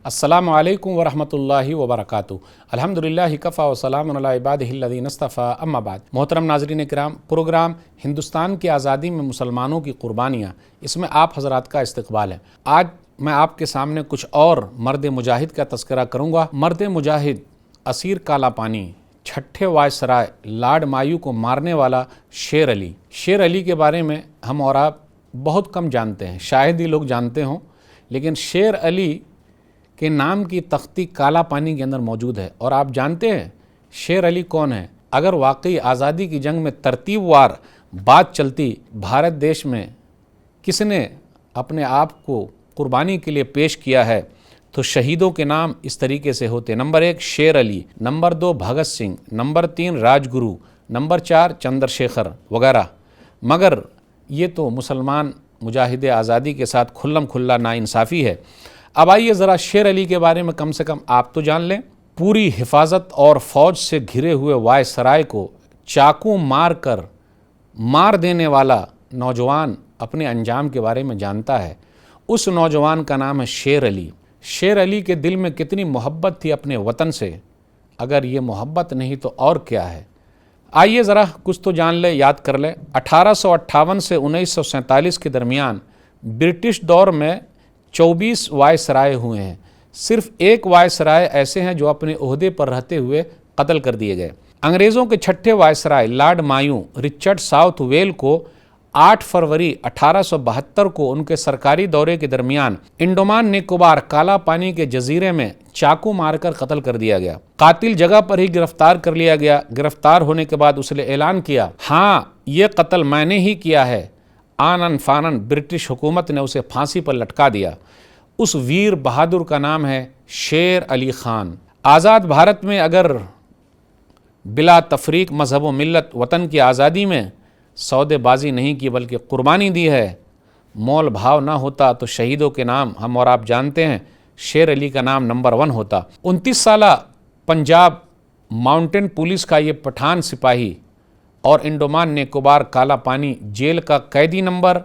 السلام علیکم ورحمۃ اللہ وبرکاتہ۔ الحمدللہ کفا وسلام علی عبادہ الذین اصطفیٰ، اما بعد۔ محترم ناظرین کرام، پروگرام ہندوستان کی آزادی میں مسلمانوں کی قربانیاں، اس میں آپ حضرات کا استقبال ہے۔ آج میں آپ کے سامنے کچھ اور مرد مجاہد کا تذکرہ کروں گا۔ مرد مجاہد اسیر کالا پانی، چھٹے وائسرائے لارڈ مایو کو مارنے والا شیر علی۔ شیر علی کے بارے میں ہم اور آپ بہت کم جانتے ہیں، شاید ہی لوگ جانتے ہوں، لیکن شیر علی کے نام کی تختی کالا پانی کے اندر موجود ہے۔ اور آپ جانتے ہیں شیر علی کون ہے؟ اگر واقعی آزادی کی جنگ میں ترتیب وار بات چلتی، بھارت دیش میں کس نے اپنے آپ کو قربانی کے لیے پیش کیا ہے، تو شہیدوں کے نام اس طریقے سے ہوتے: نمبر 1 شیر علی، نمبر 2 بھگت سنگھ، نمبر 3 راج گرو، نمبر 4 چندر شیخر وغیرہ۔ مگر یہ تو مسلمان مجاہد آزادی کے ساتھ کھلم کھلا ناانصافی ہے۔ اب آئیے ذرا شیر علی کے بارے میں کم سے کم آپ تو جان لیں۔ پوری حفاظت اور فوج سے گھرے ہوئے وائسرائے کو چاقو مار دینے والا نوجوان اپنے انجام کے بارے میں جانتا ہے۔ اس نوجوان کا نام ہے شیر علی۔ شیر علی کے دل میں کتنی محبت تھی اپنے وطن سے، اگر یہ محبت نہیں تو اور کیا ہے۔ آئیے ذرا کچھ تو جان لیں، یاد کر لیں۔ 1858 سے 1947 کے درمیان برٹش دور میں 24 وائسرائے ہوئے ہیں۔ صرف ایک وائسرائے ایسے ہیں جو اپنے عہدے پر رہتے ہوئے قتل کر دیے گئے۔ انگریزوں کے چھٹے viceroy Lord Mayo Richard Southwell کو 8 فروری 1872 کو ان کے سرکاری دورے کے درمیان انڈمان نکوبار کالا پانی کے جزیرے میں چاقو مار کر قتل کر دیا گیا۔ قاتل جگہ پر ہی گرفتار کر لیا گیا۔ گرفتار ہونے کے بعد اس نے اعلان کیا، ہاں یہ قتل میں نے ہی کیا ہے۔ آنن فانن برٹش حکومت نے اسے پھانسی پر لٹکا دیا۔ اس ویر بہادر کا نام ہے شیر علی خان۔ آزاد بھارت میں اگر بلا تفریق مذہب و ملت وطن کی آزادی میں سودے بازی نہیں کی بلکہ قربانی دی ہے، مول بھاؤ نہ ہوتا تو شہیدوں کے نام ہم اور آپ جانتے ہیں، شیر علی کا نام نمبر 1 ہوتا۔ 29 سالہ پنجاب ماؤنٹین پولیس کا یہ پٹھان سپاہی اور انڈمان نکوبار کالا پانی جیل کا قیدی نمبر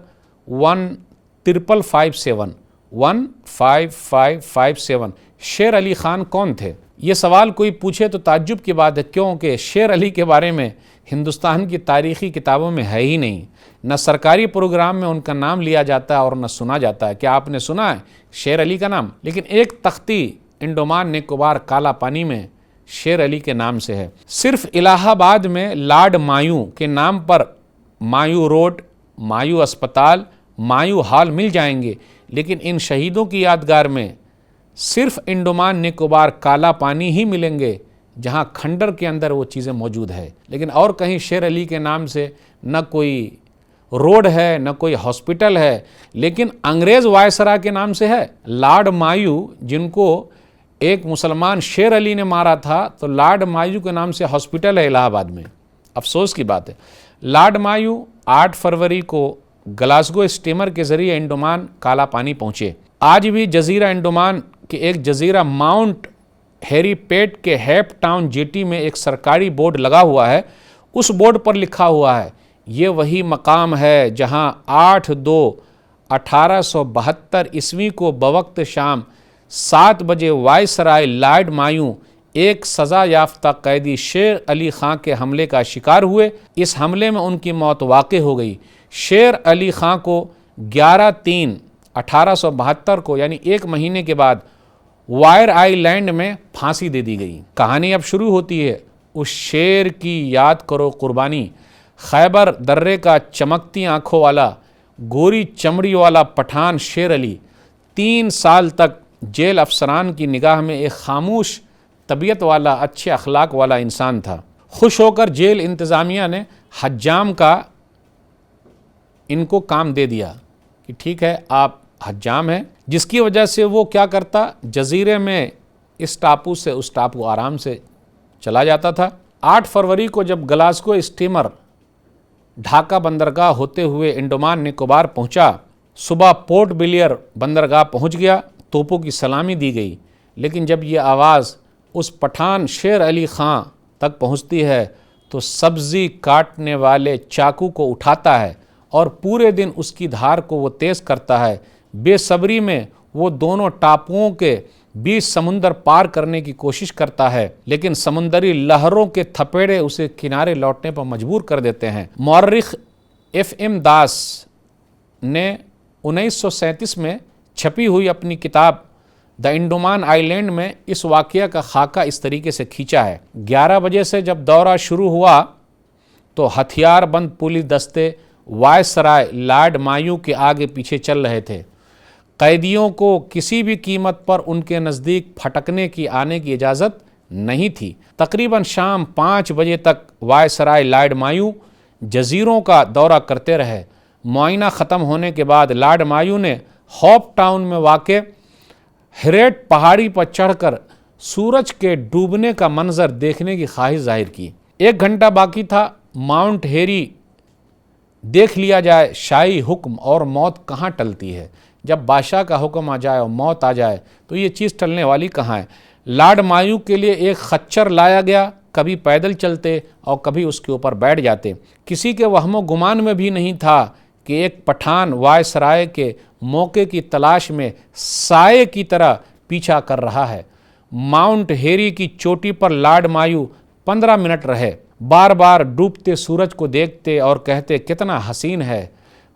15557 شیر علی خان کون تھے؟ یہ سوال کوئی پوچھے تو تعجب کی بات ہے، کیونکہ شیر علی کے بارے میں ہندوستان کی تاریخی کتابوں میں ہے ہی نہیں، نہ سرکاری پروگرام میں ان کا نام لیا جاتا ہے اور نہ سنا جاتا ہے۔ کیا آپ نے سنا ہے شیر علی کا نام؟ لیکن ایک تختی انڈمان نکوبار کالا پانی میں شیر علی کے نام سے ہے۔ صرف الہ آباد میں لارڈ مایو کے نام پر مایو روڈ، مایو اسپتال، مایو ہال مل جائیں گے، لیکن ان شہیدوں کی یادگار میں صرف انڈمان نکوبار کالا پانی ہی ملیں گے، جہاں کھنڈر کے اندر وہ چیزیں موجود ہے۔ لیکن اور کہیں شیر علی کے نام سے نہ کوئی روڈ ہے نہ کوئی ہاسپٹل ہے، لیکن انگریز وائسرا کے نام سے ہے۔ لارڈ مایو جن کو ایک مسلمان شیر علی نے مارا تھا، تو لارڈ مایو کے نام سے ہاسپٹل ہے الہ آباد میں۔ افسوس کی بات ہے۔ لارڈ مایو 8 فروری کو گلاسگو اسٹیمر کے ذریعے انڈمان کالا پانی پہنچے۔ آج بھی جزیرہ انڈمان کے ایک جزیرہ ماؤنٹ ہیری پیٹ کے ہیپ ٹاؤن جیٹی میں ایک سرکاری بورڈ لگا ہوا ہے۔ اس بورڈ پر لکھا ہوا ہے، یہ وہی مقام ہے جہاں 8/2/1872 عیسوی کو بوقت شام 7 بجے وائسرائے لارڈ مایو ایک سزا یافتہ قیدی شیر علی خان کے حملے کا شکار ہوئے۔ اس حملے میں ان کی موت واقع ہو گئی۔ شیر علی خان کو 11/3/1872 کو یعنی 1 مہینے کے بعد وائر آئی لینڈ میں پھانسی دے دی گئی۔ کہانی اب شروع ہوتی ہے۔ اس شیر کی یاد کرو قربانی، خیبر درے کا چمکتی آنکھوں والا گوری چمڑی والا پٹھان شیر علی 3 سال تک جیل افسران کی نگاہ میں ایک خاموش طبیعت والا، اچھے اخلاق والا انسان تھا۔ خوش ہو کر جیل انتظامیہ نے حجام کا ان کو کام دے دیا کہ ٹھیک ہے آپ حجام ہیں، جس کی وجہ سے وہ کیا کرتا، جزیرے میں اس ٹاپو سے اس ٹاپو آرام سے چلا جاتا تھا۔ 8 فروری کو جب گلاسگو اسٹیمر ڈھاکہ بندرگاہ ہوتے ہوئے انڈمان نکوبار پہنچا، صبح پورٹ بلیئر بندرگاہ پہنچ گیا، توپوں کی سلامی دی گئی، لیکن جب یہ آواز اس پٹھان شیر علی خان تک پہنچتی ہے تو سبزی کاٹنے والے چاقو کو اٹھاتا ہے اور پورے دن اس کی دھار کو وہ تیز کرتا ہے۔ بے صبری میں وہ دونوں ٹاپوؤں کے 20 سمندر پار کرنے کی کوشش کرتا ہے، لیکن سمندری لہروں کے تھپیڑے اسے کنارے لوٹنے پر مجبور کر دیتے ہیں۔ مورخ FM داس نے 1937 میں چھپی ہوئی اپنی کتاب دا انڈمان آئی لینڈ میں اس واقعہ کا خاکہ اس طریقے سے کھینچا ہے۔ 11 بجے سے جب دورہ شروع ہوا تو ہتھیار بند پولیس دستے وائسرائے لارڈ مایو کے آگے پیچھے چل رہے تھے۔ قیدیوں کو کسی بھی قیمت پر ان کے نزدیک پھٹکنے کی آنے کی اجازت نہیں تھی۔ تقریباً شام 5 بجے تک وائسرائے لارڈ مایو جزیروں کا دورہ کرتے رہے۔ معائنہ ختم ہونے کے بعد لارڈ مایو نے ہوپ ٹاؤن میں واقع ہیریٹ پہاڑی پر چڑھ کر سورج کے ڈوبنے کا منظر دیکھنے کی خواہش ظاہر کی۔ 1 گھنٹہ باقی تھا، ماؤنٹ ہیری دیکھ لیا جائے، شاہی حکم اور موت کہاں ٹلتی ہے؟ جب بادشاہ کا حکم آ جائے اور موت آ جائے تو یہ چیز ٹلنے والی کہاں ہے؟ لارڈ مایو کے لیے ایک خچر لایا گیا، کبھی پیدل چلتے اور کبھی اس کے اوپر بیٹھ جاتے۔ کسی کے وہم و گمان میں بھی نہیں تھا کہ ایک پٹھان وائسرائے کے موقع کی تلاش میں سائے کی طرح پیچھا کر رہا ہے۔ ماؤنٹ ہیری کی چوٹی پر لارڈ مایو 15 منٹ رہے، بار بار ڈوبتے سورج کو دیکھتے اور کہتے کتنا حسین ہے۔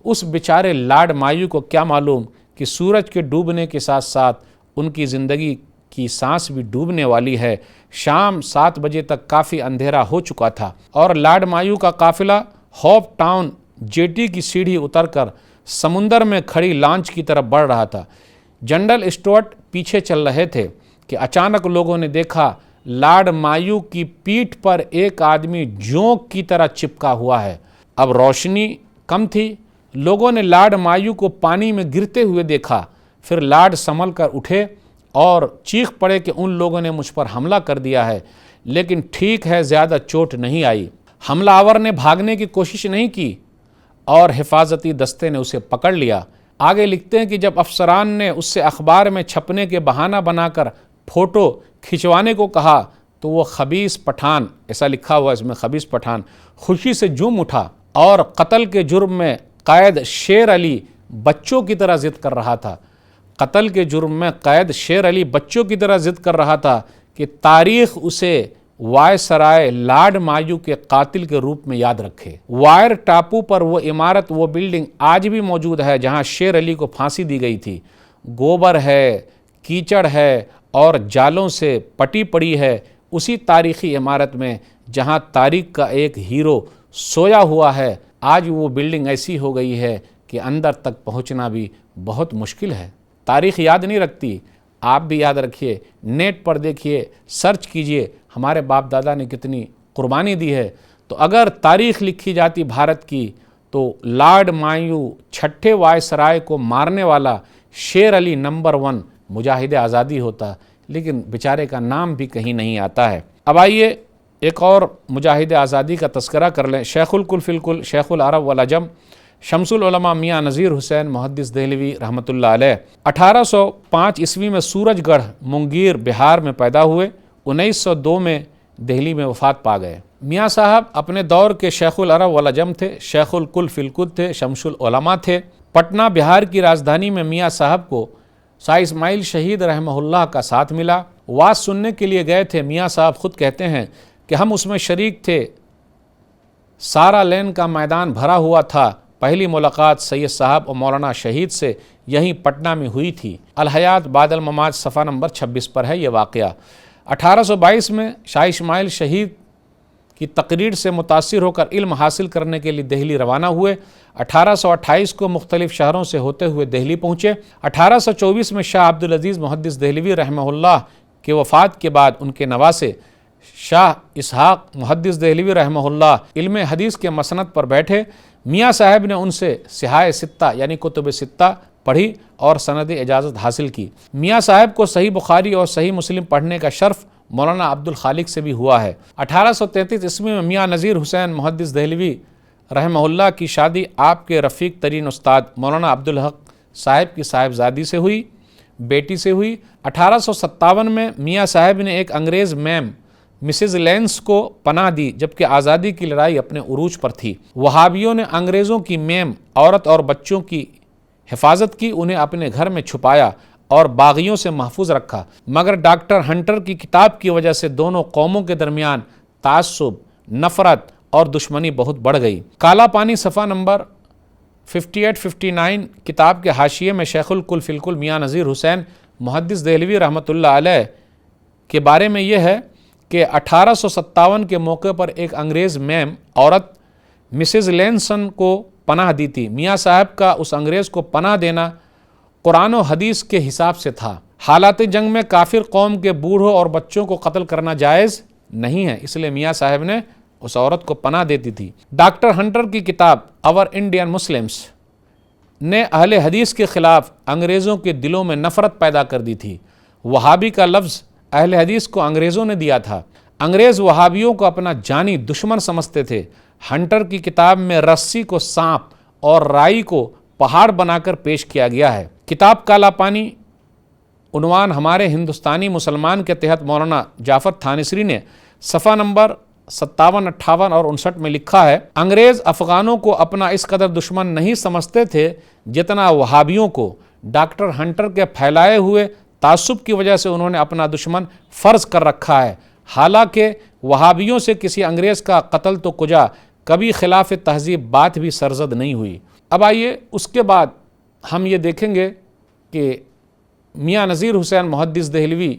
اس بیچارے لارڈ مایو کو کیا معلوم کہ سورج کے ڈوبنے کے ساتھ ساتھ ان کی زندگی کی سانس بھی ڈوبنے والی ہے۔ شام 7 بجے تک کافی اندھیرا ہو چکا تھا اور لارڈ مایو کا قافلہ ہوپ ٹاؤن جیٹی کی سیڑھی اتر کر سمندر میں کھڑی لانچ کی طرف بڑھ رہا تھا۔ جنرل اسٹوارٹ پیچھے چل رہے تھے کہ اچانک لوگوں نے دیکھا لارڈ مایو کی پیٹھ پر ایک آدمی جونک کی طرح چپکا ہوا ہے۔ اب روشنی کم تھی، لوگوں نے لارڈ مایو کو پانی میں گرتے ہوئے دیکھا۔ پھر لارڈ سنبھل کر اٹھے اور چیخ پڑے کہ ان لوگوں نے مجھ پر حملہ کر دیا ہے، لیکن ٹھیک ہے، زیادہ چوٹ نہیں آئی۔ حملہ آور نے بھاگنے کی کوشش نہیں کی اور حفاظتی دستے نے اسے پکڑ لیا۔ آگے لکھتے ہیں کہ جب افسران نے اس سے اخبار میں چھپنے کے بہانہ بنا کر فوٹو کھنچوانے کو کہا تو وہ خبیث پٹھان، ایسا لکھا ہوا اس میں خبیث پٹھان، خوشی سے جھوم اٹھا اور قتل کے جرم میں قید شیر علی بچوں کی طرح ضد کر رہا تھا۔ قتل کے جرم میں قید شیر علی بچوں کی طرح ضد کر رہا تھا کہ تاریخ اسے وائسرائے لارڈ مایو کے قاتل کے روپ میں یاد رکھے۔ وائر ٹاپو پر وہ عمارت، وہ بلڈنگ آج بھی موجود ہے جہاں شیر علی کو پھانسی دی گئی تھی۔ گوبر ہے، کیچڑ ہے اور جالوں سے پٹی پڑی ہے اسی تاریخی عمارت میں جہاں تاریخ کا ایک ہیرو سویا ہوا ہے۔ آج وہ بلڈنگ ایسی ہو گئی ہے کہ اندر تک پہنچنا بھی بہت مشکل ہے۔ تاریخ یاد نہیں رکھتی، آپ بھی یاد رکھیے، نیٹ پر دیکھیے، سرچ کیجئے ہمارے باپ دادا نے کتنی قربانی دی ہے۔ تو اگر تاریخ لکھی جاتی بھارت کی تو لارڈ مایو چھٹے وائسرائے کو مارنے والا شیر علی نمبر 1 مجاہد آزادی ہوتا، لیکن بیچارے کا نام بھی کہیں نہیں آتا ہے۔ اب آئیے ایک اور مجاہد آزادی کا تذکرہ کر لیں۔ شیخ الکل فی الکل، شیخ العرب والعجم، شمس العلماء میاں نذیر حسین محدث دہلوی رحمۃ اللہ علیہ 1805 عیسوی میں سورج گڑھ منگیر بہار میں پیدا ہوئے۔ 1902 میں دہلی میں وفات پا گئے۔ میاں صاحب اپنے دور کے شیخ العرب والعجم تھے، شیخ الکل فی الکل تھے، شمس العلماء تھے۔ پٹنہ بہار کی راجدھانی میں میاں صاحب کو شاہ اسماعیل شہید رحمہ اللہ کا ساتھ ملا۔ واز سننے کے لیے گئے تھے۔ میاں صاحب خود کہتے ہیں کہ ہم اس میں شریک تھے، سارا لین کا میدان بھرا ہوا تھا۔ پہلی ملاقات سید صاحب اور مولانا شہید سے یہیں پٹنہ میں ہوئی تھی۔ الحیات بعد الممات صفحہ نمبر 26 پر ہے یہ واقعہ۔ 1822 میں شاہ اسماعیل شہید کی تقریر سے متاثر ہو کر علم حاصل کرنے کے لیے دہلی روانہ ہوئے۔ 1828 کو مختلف شہروں سے ہوتے ہوئے دہلی پہنچے۔ 1824 میں شاہ عبدالعزیز محدث دہلوی رحمہ اللہ کے وفات کے بعد ان کے نواسے شاہ اسحاق محدث دہلوی رحمہ اللہ علم حدیث کے مسند پر بیٹھے۔ میاں صاحب نے ان سے صحاح ستہ یعنی کتب ستہ پڑھی اور سند اجازت حاصل کی۔ میاں صاحب کو صحیح بخاری اور صحیح مسلم پڑھنے کا شرف مولانا عبد الخالق سے بھی ہوا ہے۔ 1833 عیسوی میں میاں نذیر حسین محدث دہلوی رحمہ اللہ کی شادی آپ کے رفیق ترین استاد مولانا عبدالحق صاحب کی صاحبزادی سے ہوئی، بیٹی سے ہوئی۔ 1857 میں میاں صاحب نے ایک انگریز میم مسز لینس کو پناہ دی جبکہ آزادی کی لڑائی اپنے عروج پر تھی۔ وہابیوں نے انگریزوں کی میم، عورت اور بچوں کی حفاظت کی، انہیں اپنے گھر میں چھپایا۔ اور باغیوں سے محفوظ رکھا، مگر ڈاکٹر ہنٹر کی کتاب کی وجہ سے دونوں قوموں کے درمیان تعصب، نفرت اور دشمنی بہت بڑھ گئی۔ کالا پانی صفحہ نمبر 58-59 کتاب کے حاشیے میں شیخ الکل فی الکل میاں نذیر حسین محدث دہلوی رحمۃ اللہ علیہ کے بارے میں یہ ہے کہ 1857 کے موقع پر ایک انگریز میم عورت مسز لینسن کو پناہ دی تھی۔ میاں صاحب کا اس انگریز کو پناہ دینا قرآن و حدیث کے حساب سے تھا۔ حالات جنگ میں کافر قوم کے بوڑھوں اور بچوں کو قتل کرنا جائز نہیں ہے، اس لیے میاں صاحب نے اس عورت کو پناہ دیتی تھی۔ ڈاکٹر ہنٹر کی کتاب اور انڈین مسلمز نے اہل حدیث کے خلاف انگریزوں کے دلوں میں نفرت پیدا کر دی تھی۔ وہابی کا لفظ اہل حدیث کو انگریزوں نے دیا تھا۔ انگریز وہابیوں کو اپنا جانی دشمن سمجھتے تھے۔ ہنٹر کی کتاب میں رسی کو سانپ اور رائی کو پہاڑ بنا کر پیش کیا گیا ہے۔ کتاب کالا پانی عنوان ہمارے ہندوستانی مسلمان کے تحت مولانا جعفر تھانسری نے صفحہ نمبر 57، 58 اور 59 میں لکھا ہے، انگریز افغانوں کو اپنا اس قدر دشمن نہیں سمجھتے تھے جتنا وہابیوں کو۔ ڈاکٹر ہنٹر کے پھیلائے ہوئے تعصب کی وجہ سے انہوں نے اپنا دشمن فرض کر رکھا ہے، حالانکہ وہابیوں سے کسی انگریز کا قتل تو کجا کبھی خلاف تہذیب بات بھی سرزد نہیں ہوئی۔ اب آئیے اس کے بعد ہم یہ دیکھیں گے کہ میاں نذیر حسین محدث دہلوی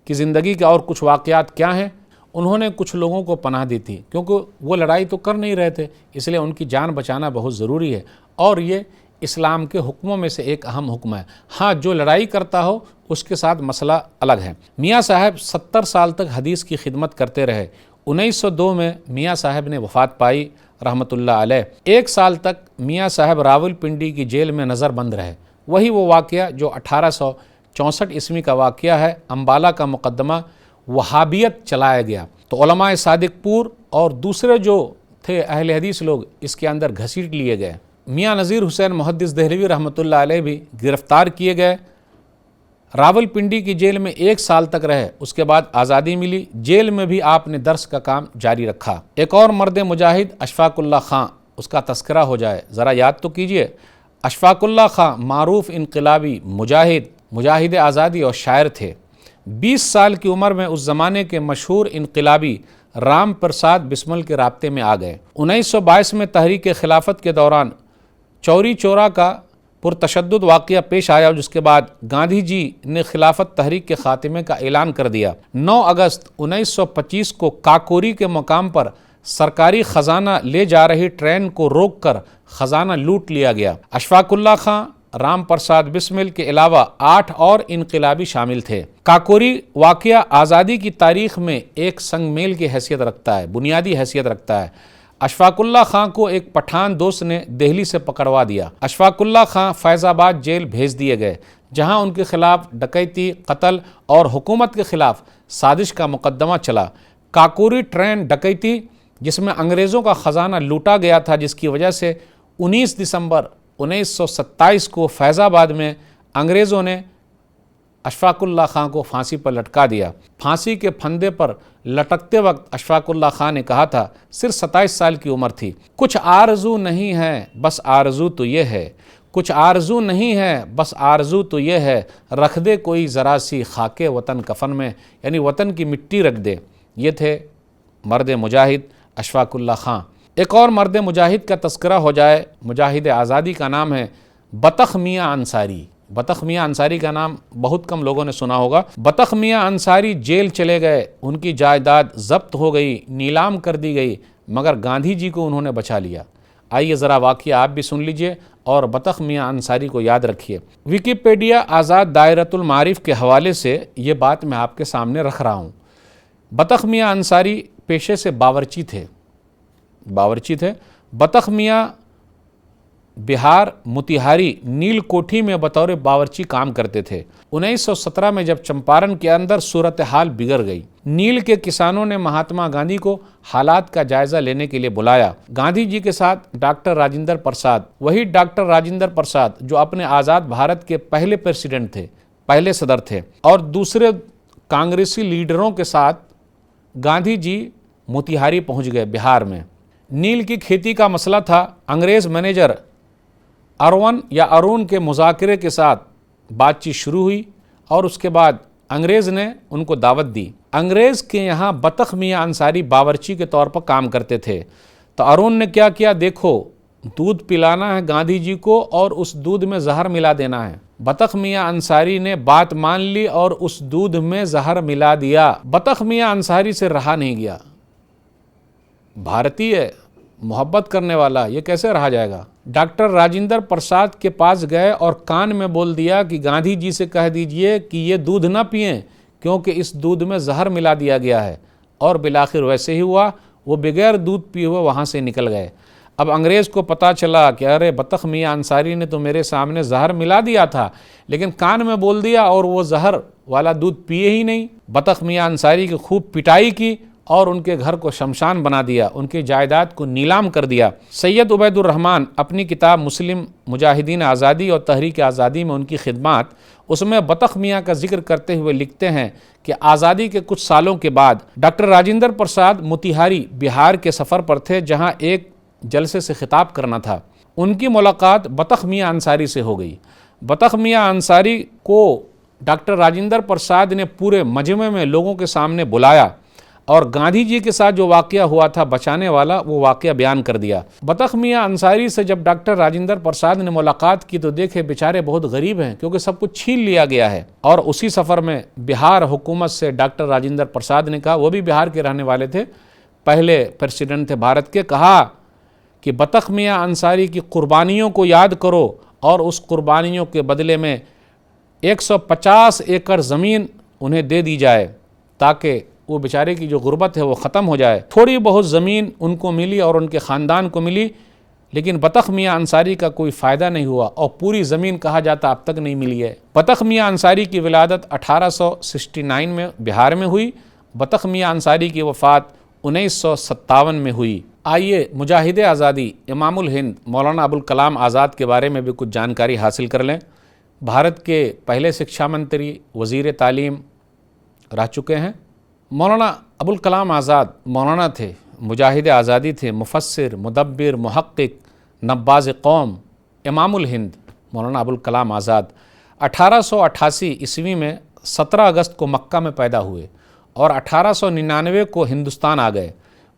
کی زندگی کے اور کچھ واقعات کیا ہیں۔ انہوں نے کچھ لوگوں کو پناہ دی تھی کیونکہ وہ لڑائی تو کر نہیں رہے تھے، اس لیے ان کی جان بچانا بہت ضروری ہے، اور یہ اسلام کے حکموں میں سے ایک اہم حکم ہے۔ ہاں، جو لڑائی کرتا ہو اس کے ساتھ مسئلہ الگ ہے۔ میاں صاحب 70 سال تک حدیث کی خدمت کرتے رہے۔ 1902 میں میاں صاحب نے وفات پائی رحمۃ اللہ علیہ۔ 1 سال تک میاں صاحب راول پنڈی کی جیل میں نظر بند رہے۔ وہی وہ واقعہ جو 1864 عیسوی کا واقعہ ہے، امبالہ کا مقدمہ وہابیت چلایا گیا تو علماء صادق پور اور دوسرے جو تھے اہل حدیث لوگ اس کے اندر گھسیٹ لیے گئے۔ میاں نذیر حسین محدث دہلوی رحمۃ اللہ علیہ بھی گرفتار کیے گئے، راول پنڈی کی جیل میں 1 سال تک رہے، اس کے بعد آزادی ملی۔ جیل میں بھی آپ نے درس کا کام جاری رکھا۔ ایک اور مرد مجاہد اشفاق اللہ خان، اس کا تذکرہ ہو جائے، ذرا یاد تو کیجئے۔ اشفاق اللہ خان معروف انقلابی مجاہد آزادی اور شاعر تھے۔ 20 سال کی عمر میں اس زمانے کے مشہور انقلابی رام پرساد بسمل کے رابطے میں آ گئے۔ 1922 میں تحریک خلافت کے دوران چوری چورا کا پرتشدد واقعہ پیش آیا، جس کے بعد گاندھی جی نے خلافت تحریک کے خاتمے کا اعلان کر دیا۔ 9 اگست 1925 کو کاکوری کے مقام پر سرکاری خزانہ لے جا رہی ٹرین کو روک کر خزانہ لوٹ لیا گیا۔ اشفاق اللہ خان، رام پرساد بسمل کے علاوہ 8 اور انقلابی شامل تھے۔ کاکوری واقعہ آزادی کی تاریخ میں ایک سنگ میل کی حیثیت رکھتا ہے، بنیادی حیثیت رکھتا ہے۔ اشفاق اللہ خان کو ایک پٹھان دوست نے دہلی سے پکڑوا دیا۔ اشفاق اللہ خان فیض آباد جیل بھیج دیے گئے، جہاں ان کے خلاف ڈکیتی، قتل اور حکومت کے خلاف سازش کا مقدمہ چلا۔ کاکوری ٹرین ڈکیتی جس میں انگریزوں کا خزانہ لوٹا گیا تھا، جس کی وجہ سے 19 دسمبر 1927 کو فیض آباد میں انگریزوں نے اشفاق اللہ خان کو پھانسی پر لٹکا دیا۔ پھانسی کے پھندے پر لٹکتے وقت اشفاق اللہ خان نے کہا تھا، صرف 27 سال کی عمر تھی، کچھ آرزو نہیں ہے بس آرزو تو یہ ہے، کچھ آرزو نہیں ہے بس آرزو تو یہ ہے، رکھ دے کوئی ذرا سی خاک وطن کفن میں، یعنی وطن کی مٹی رکھ دے۔ یہ تھے مرد مجاہد اشفاق اللہ خان۔ ایک اور مرد مجاہد کا تذکرہ ہو جائے، مجاہد آزادی کا نام ہے بطخ میاں انصاری۔ بطخ میاں انصاری کا نام بہت کم لوگوں نے سنا ہوگا۔ بطخ میاں انصاری جیل چلے گئے، ان کی جائیداد ضبط ہو گئی، نیلام کر دی گئی، مگر گاندھی جی کو انہوں نے بچا لیا۔ آئیے ذرا واقعہ آپ بھی سن لیجئے اور بطخ میاں انصاری کو یاد رکھیے۔ ویکیپیڈیا آزاد دائرۃ المعارف کے حوالے سے یہ بات میں آپ کے سامنے رکھ رہا ہوں۔ بطخ میاں انصاری پیشے سے باورچی تھے۔ بطخ میاں بہار موتیہاری نیل کوٹھی میں بطور باورچی کام کرتے تھے۔ 1917 میں جب چمپارن کے اندر صورتحال بگڑ گئی، نیل کے کسانوں نے مہاتما گاندھی کو حالات کا جائزہ لینے کے لیے بلایا۔ گاندھی جی کے ساتھ ڈاکٹر راجندر پرساد، وہی ڈاکٹر راجندر پرساد جو اپنے آزاد بھارت کے پہلے پریزیڈنٹ تھے، پہلے صدر تھے، اور دوسرے کانگریسی لیڈروں کے ساتھ گاندھی جی موتیہاری پہنچ گئے بہار میں۔ نیل کی کھیتی کا مسئلہ تھا۔ انگریز مینیجر ارون کے مذاکرے کے ساتھ بات چیت شروع ہوئی اور اس کے بعد انگریز نے ان کو دعوت دی۔ انگریز کے یہاں بطخ میاں انصاری باورچی کے طور پر کام کرتے تھے۔ تو ارون نے کیا کیا، دیکھو دودھ پلانا ہے گاندھی جی کو اور اس دودھ میں زہر ملا دینا ہے۔ بطخ میاں انصاری نے بات مان لی اور اس دودھ میں زہر ملا دیا۔ بطخ میاں انصاری سے رہا نہیں گیا۔ بھارتی ہے، محبت کرنے والا، یہ کیسے رہا جائے گا؟ ڈاکٹر راجندر پرساد کے پاس گئے اور کان میں بول دیا کہ گاندھی جی سے کہہ دیجئے کہ یہ دودھ نہ پئیں کیونکہ اس دودھ میں زہر ملا دیا گیا ہے، اور بالآخر ویسے ہی ہوا، وہ بغیر دودھ پیے ہوئے وہاں سے نکل گئے۔ اب انگریز کو پتہ چلا کہ ارے بطخ میاں انصاری نے تو میرے سامنے زہر ملا دیا تھا لیکن کان میں بول دیا اور وہ زہر والا دودھ پیے ہی نہیں۔ بطخ میاں انصاری کی خوب پٹائی کی اور ان کے گھر کو شمشان بنا دیا، ان کی جائیداد کو نیلام کر دیا۔ سید عبید الرحمن اپنی کتاب مسلم مجاہدین آزادی اور تحریک آزادی میں ان کی خدمات، اس میں بطخ میاں کا ذکر کرتے ہوئے لکھتے ہیں کہ آزادی کے کچھ سالوں کے بعد ڈاکٹر راجندر پرساد موتیہاری بہار کے سفر پر تھے جہاں ایک جلسے سے خطاب کرنا تھا۔ ان کی ملاقات بطخ میاں انصاری سے ہو گئی۔ بطخ میاں انصاری کو ڈاکٹر راجندر پرساد نے پورے مجمع میں لوگوں کے سامنے بلایا اور گاندھی جی کے ساتھ جو واقعہ ہوا تھا بچانے والا، وہ واقعہ بیان کر دیا۔ بطخ میاں انصاری سے جب ڈاکٹر راجندر پرساد نے ملاقات کی تو دیکھے بیچارے بہت غریب ہیں کیونکہ سب کچھ چھین لیا گیا ہے، اور اسی سفر میں بہار حکومت سے ڈاکٹر راجندر پرساد نے کہا، وہ بھی بہار کے رہنے والے تھے، پہلے پریزیڈنٹ تھے بھارت کے، کہا کہ بطخ میاں انصاری کی قربانیوں کو یاد کرو اور اس قربانیوں کے بدلے میں 150 ایکڑ زمین انہیں دے دی جائے تاکہ وہ بیچارے کی جو غربت ہے وہ ختم ہو جائے۔ تھوڑی بہت زمین ان کو ملی اور ان کے خاندان کو ملی، لیکن بطخ میاں انصاری کا کوئی فائدہ نہیں ہوا اور پوری زمین کہا جاتا اب تک نہیں ملی ہے۔ بطخ میاں انصاری کی ولادت 1869 میں بہار میں ہوئی۔ بطخ میاں انصاری کی وفات 1957 میں ہوئی۔ آئیے مجاہد آزادی امام الہند مولانا ابوالکلام آزاد کے بارے میں بھی کچھ جانکاری حاصل کر لیں۔ بھارت کے پہلے شکشا منتری، وزیر تعلیم رہ چکے ہیں۔ مولانا ابوالکلام آزاد مولانا تھے، مجاہد آزادی تھے، مفسر، مدبر، محقق، نباز قوم۔ امام الہند مولانا ابوالکلام آزاد 1888 عیسوی میں 17 اگست کو مکہ میں پیدا ہوئے اور 1899 کو ہندوستان آ گئے۔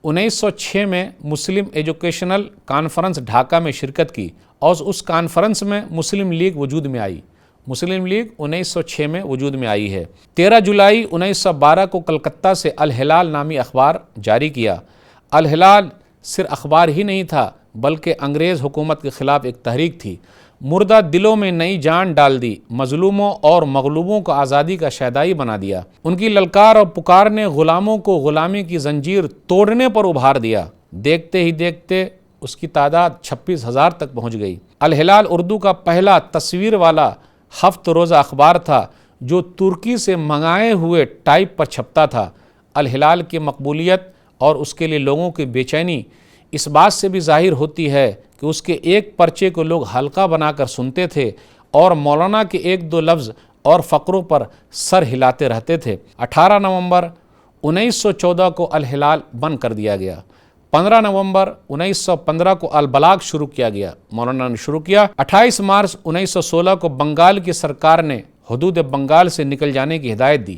1906 میں مسلم ایجوکیشنل کانفرنس ڈھاکہ میں شرکت کی اور اس کانفرنس میں مسلم لیگ وجود میں آئی۔ مسلم لیگ 1906 میں وجود میں آئی ہے۔ 13 جولائی 1912 کو کلکتہ سے الہلال نامی اخبار جاری کیا۔ الہلال صرف اخبار ہی نہیں تھا بلکہ انگریز حکومت کے خلاف ایک تحریک تھی۔ مردہ دلوں میں نئی جان ڈال دی، مظلوموں اور مغلوبوں کو آزادی کا شیدائی بنا دیا۔ ان کی للکار اور پکار نے غلاموں کو غلامی کی زنجیر توڑنے پر ابھار دیا۔ دیکھتے ہی دیکھتے اس کی تعداد 26,000 تک پہنچ گئی۔ الہلال اردو کا پہلا تصویر والا ہفت روزہ اخبار تھا جو ترکی سے منگائے ہوئے ٹائپ پر چھپتا تھا۔ الہلال کی مقبولیت اور اس کے لیے لوگوں کی بے چینی اس بات سے بھی ظاہر ہوتی ہے کہ اس کے ایک پرچے کو لوگ حلقہ بنا کر سنتے تھے اور مولانا کے ایک دو لفظ اور فقروں پر سر ہلاتے رہتے تھے۔ 18 نومبر 1914 کو الہلال بند کر دیا گیا۔ 15 نومبر 1915 کو البلاغ شروع کیا گیا، مولانا نے شروع کیا۔ 28 مارچ 1916 کو بنگال کی سرکار نے حدود بنگال سے نکل جانے کی ہدایت دی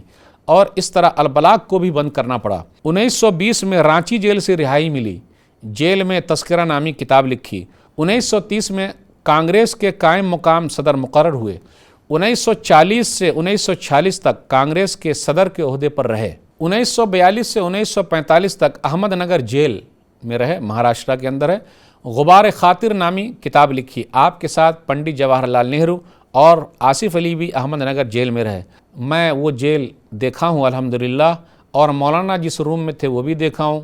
اور اس طرح البلاغ کو بھی بند کرنا پڑا۔ 1920 میں رانچی جیل سے رہائی ملی، جیل میں تذکرہ نامی کتاب لکھی۔ 1930 میں کانگریس کے قائم مقام صدر مقرر ہوئے۔ 1940 سے 1946 تک کانگریس کے صدر کے عہدے پر رہے۔ 1942 سے 1945 تک احمد نگر جیل میں رہے، مہاراشٹرا کے اندر ہے۔ غبار خاطر نامی کتاب لکھی۔ آپ کے ساتھ پنڈت جواہر لال نہرو اور آصف علی بھی احمد نگر جیل میں رہے۔ میں وہ جیل دیکھا ہوں الحمدللہ، اور مولانا جس روم میں تھے وہ بھی دیکھا ہوں،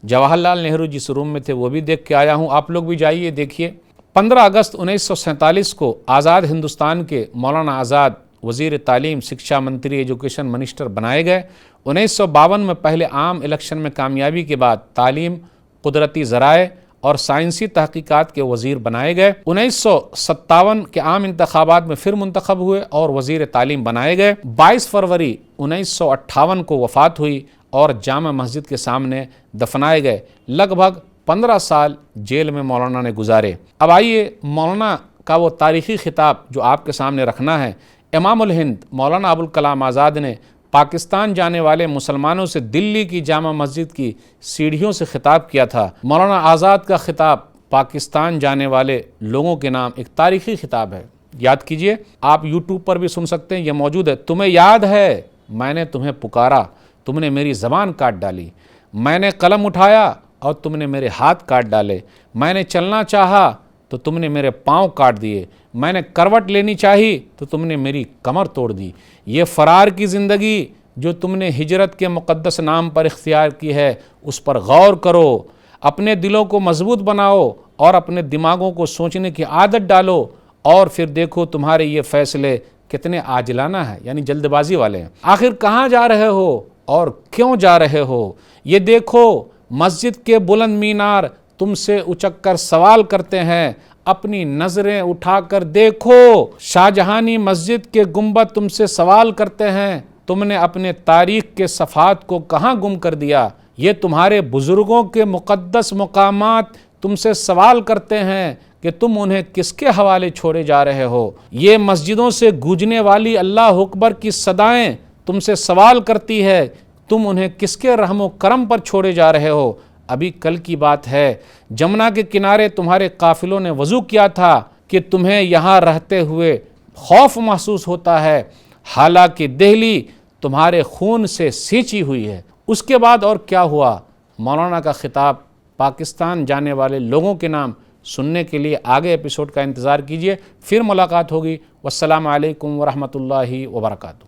جواہر لال نہرو جس روم میں تھے وہ بھی دیکھ کے آیا ہوں۔ آپ لوگ بھی جائیے دیکھیے۔ 15 اگست 1947 کو آزاد ہندوستان کے مولانا آزاد وزیر تعلیم، شکشا منتری، ایجوکیشن منسٹر بنائے گئے۔ 1952 میں پہلے عام الیکشن میں کامیابی کے بعد تعلیم، قدرتی ذرائع اور سائنسی تحقیقات کے وزیر بنائے گئے۔ 1957 کے عام انتخابات میں پھر منتخب ہوئے اور وزیر تعلیم بنائے گئے۔ 22 فروری 1958 کو وفات ہوئی اور جامع مسجد کے سامنے دفنائے گئے۔ لگ بھگ 15 سال جیل میں مولانا نے گزارے۔ اب آئیے مولانا کا وہ تاریخی خطاب جو آپ کے سامنے رکھنا ہے، امام الہند مولانا ابوالکلام آزاد نے پاکستان جانے والے مسلمانوں سے دلی کی جامع مسجد کی سیڑھیوں سے خطاب کیا تھا۔ مولانا آزاد کا خطاب پاکستان جانے والے لوگوں کے نام ایک تاریخی خطاب ہے، یاد کیجئے۔ آپ یوٹیوب پر بھی سن سکتے ہیں، یہ موجود ہے۔ تمہیں یاد ہے میں نے تمہیں پکارا، تم نے میری زبان کاٹ ڈالی، میں نے قلم اٹھایا اور تم نے میرے ہاتھ کاٹ ڈالے، میں نے چلنا چاہا تو تم نے میرے پاؤں کاٹ دیے، میں نے کروٹ لینی چاہی تو تم نے میری کمر توڑ دی۔ یہ فرار کی زندگی جو تم نے ہجرت کے مقدس نام پر اختیار کی ہے، اس پر غور کرو، اپنے دلوں کو مضبوط بناؤ اور اپنے دماغوں کو سوچنے کی عادت ڈالو، اور پھر دیکھو تمہارے یہ فیصلے کتنے عاجلانہ ہیں، یعنی جلد بازی والے ہیں۔ آخر کہاں جا رہے ہو اور کیوں جا رہے ہو؟ یہ دیکھو مسجد کے بلند مینار تم سے اچک کر سوال کرتے ہیں، اپنی نظریں اٹھا کر دیکھو شاہجہانی مسجد کے گنبد تم سے سوال کرتے ہیں، تم نے اپنے تاریخ کے صفحات کو کہاں گم کر دیا؟ یہ تمہارے بزرگوں کے مقدس مقامات تم سے سوال کرتے ہیں کہ تم انہیں کس کے حوالے چھوڑے جا رہے ہو؟ یہ مسجدوں سے گونجنے والی اللہ اکبر کی صدائیں تم سے سوال کرتی ہے، تم انہیں کس کے رحم و کرم پر چھوڑے جا رہے ہو؟ ابھی کل کی بات ہے، جمنا کے کنارے تمہارے قافلوں نے وضو کیا تھا کہ تمہیں یہاں رہتے ہوئے خوف محسوس ہوتا ہے، حالانکہ دہلی تمہارے خون سے سینچی ہوئی ہے۔ اس کے بعد اور کیا ہوا؟ مولانا کا خطاب پاکستان جانے والے لوگوں کے نام سننے کے لیے آگے ایپیسوڈ کا انتظار کیجیے۔ پھر ملاقات ہوگی۔ والسلام علیکم ورحمۃ اللہ وبرکاتہ۔